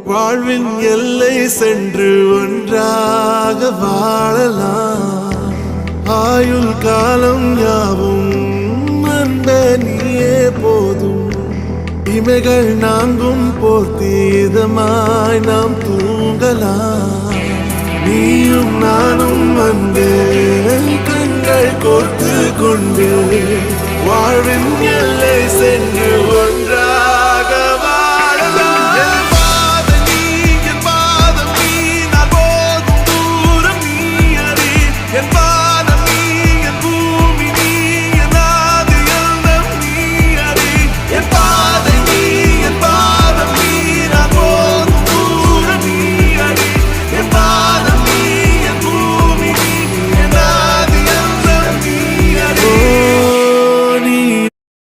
வாழ்வின் எல்லை சென்று ஒன்றாக வாழலாம். ஆயுள் காலம் யாவும் அன்பே நீயே போதும். இமைகள் நான்கும் போர்த்தி இதமாய் நாம் தூங்கலாம். நீயும் நானும் வந்து கண்கள் கோர்த்து கொண்டு வாழ்வின் எல்லை சென்று